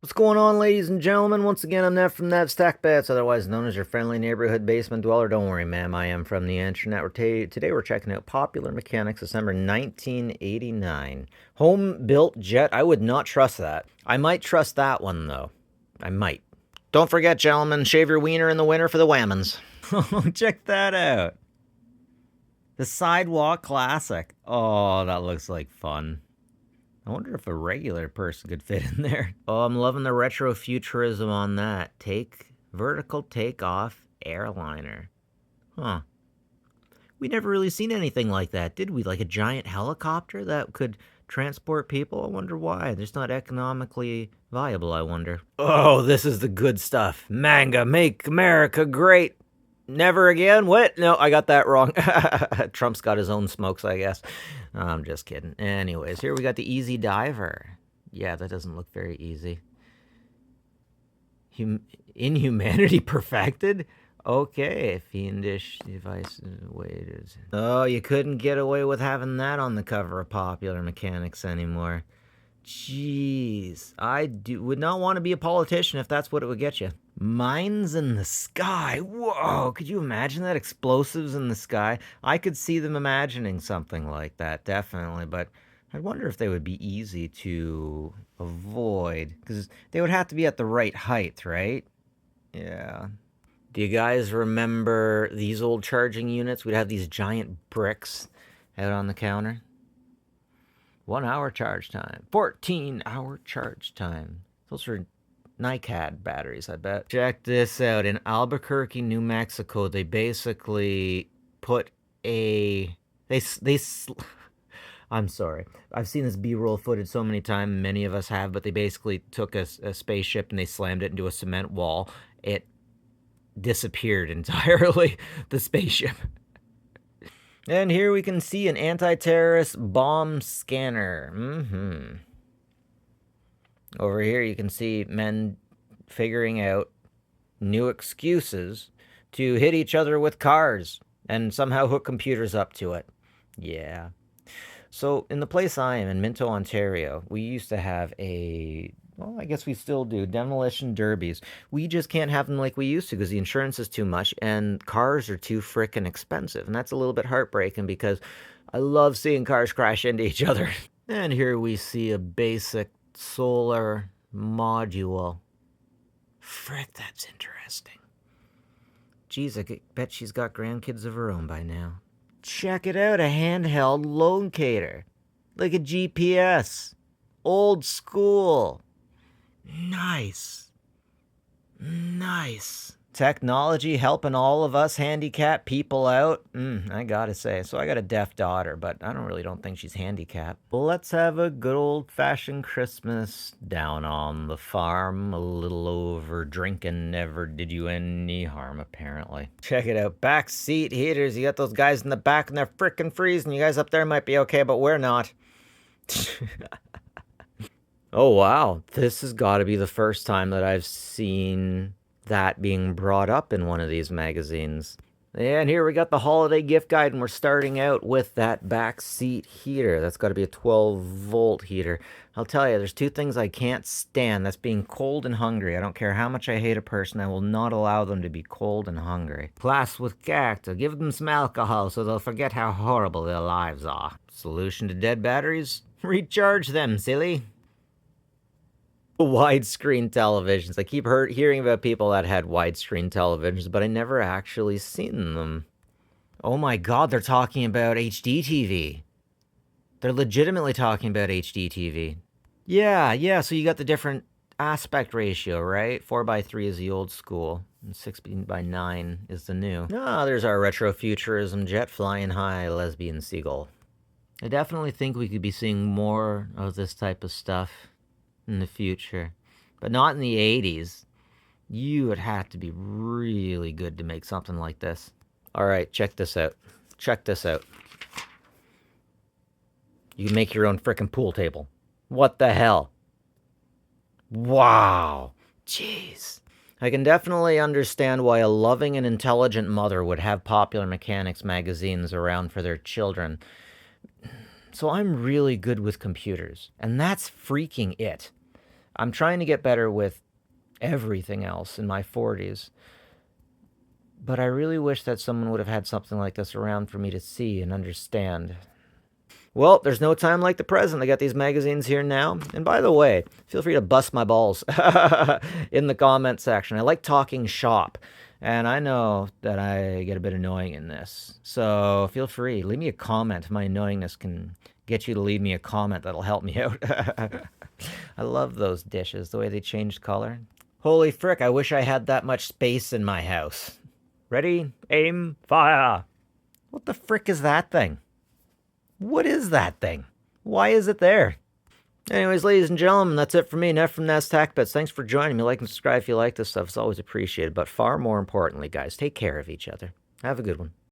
What's going on, ladies and gentlemen? Once again, I'm Nev from Nev's Tech Bets, otherwise known as your friendly neighborhood basement dweller. Don't worry, ma'am, I am from the internet. Today we're checking out Popular Mechanics, December 1989. Home-built jet. I would not trust that. I might trust that one, though. I might. Don't forget, gentlemen, shave your wiener in the winter for the whammons. Oh, check that out. The Sidewalk Classic. Oh, that looks like fun. I wonder if a regular person could fit in there. Oh, I'm loving the retro futurism on that. Vertical takeoff airliner. Huh. We never really seen anything like that, did we? Like a giant helicopter that could transport people? I wonder why. It's not economically viable, I wonder. Oh, this is the good stuff. Manga, make America great. Never again? What? No, I got that wrong. Trump's got his own smokes, I guess. I'm just kidding. Anyways, here we got the Easy Diver. Yeah, that doesn't look very easy. Inhumanity perfected? Okay, fiendish device waited. Oh, you couldn't get away with having that on the cover of Popular Mechanics anymore. Jeez, would not want to be a politician if that's what it would get you. Mines in the sky. Whoa, could you imagine that? Explosives in the sky? I could see them imagining something like that, definitely, but I wonder if they would be easy to avoid, because they would have to be at the right height, right? Yeah. Do you guys remember these old charging units? We'd have these giant bricks out on the counter. 1 hour charge time. 14-hour charge time. Those are NiCad batteries, I bet. Check this out. In Albuquerque, New Mexico, they basically put I'm sorry. I've seen this B-roll footage so many times, many of us have, but they basically took a spaceship and they slammed it into a cement wall. It disappeared entirely, the spaceship. And here we can see an anti-terrorist bomb scanner. Over here you can see men figuring out new excuses to hit each other with cars and somehow hook computers up to it. Yeah. So in the place I am, in Minto, Ontario, we used to have well, I guess we still do, demolition derbies. We just can't have them like we used to because the insurance is too much and cars are too frickin' expensive. And that's a little bit heartbreaking because I love seeing cars crash into each other. And here we see a basic solar module. Frick, that's interesting. Geez, I bet she's got grandkids of her own by now. Check it out, a handheld locator. Like a GPS. Old school. Nice. Nice. Technology helping all of us handicapped people out. I gotta say. So I got a deaf daughter, but I don't think she's handicapped. Let's have a good old-fashioned Christmas down on the farm. A little over drinking never did you any harm, apparently. Check it out. Back seat heaters. You got those guys in the back and they're frickin' freezing. You guys up there might be okay, but we're not. Oh, wow. This has got to be the first time that I've seen that being brought up in one of these magazines. And here we got the holiday gift guide, and we're starting out with that back seat heater. That's got to be a 12-volt heater. I'll tell you, there's two things I can't stand. That's being cold and hungry. I don't care how much I hate a person. I will not allow them to be cold and hungry. Class with character. Give them some alcohol so they'll forget how horrible their lives are. Solution to dead batteries? Recharge them, silly. Widescreen televisions. I keep hearing about people that had widescreen televisions, but I never actually seen them. Oh my god, they're talking about HD TV. They're legitimately talking about HD TV. Yeah, so you got the different aspect ratio, right? 4:3 is the old school, and 6:9 is the new. Ah, there's our retrofuturism jet flying high, lesbian seagull. I definitely think we could be seeing more of this type of stuff in the future, but not in the 80s. You would have to be really good to make something like this. All right, check this out. You can make your own frickin' pool table. What the hell? Wow. Jeez. I can definitely understand why a loving and intelligent mother would have Popular Mechanics magazines around for their children. So I'm really good with computers, and that's freaking it. I'm trying to get better with everything else in my 40s. But I really wish that someone would have had something like this around for me to see and understand. Well, there's no time like the present. I got these magazines here now. And by the way, feel free to bust my balls in the comment section. I like talking shop. And I know that I get a bit annoying in this. So feel free. Leave me a comment. My annoyingness can get you to leave me a comment that'll help me out. I love those dishes, the way they changed color. Holy frick, I wish I had that much space in my house. Ready, aim, fire. What the frick is that thing? What is that thing? Why is it there? Anyways, ladies and gentlemen, that's it for me. Neff from That's Tack Bets. Thanks for joining me. Like and subscribe if you like this stuff. It's always appreciated. But far more importantly, guys, take care of each other. Have a good one.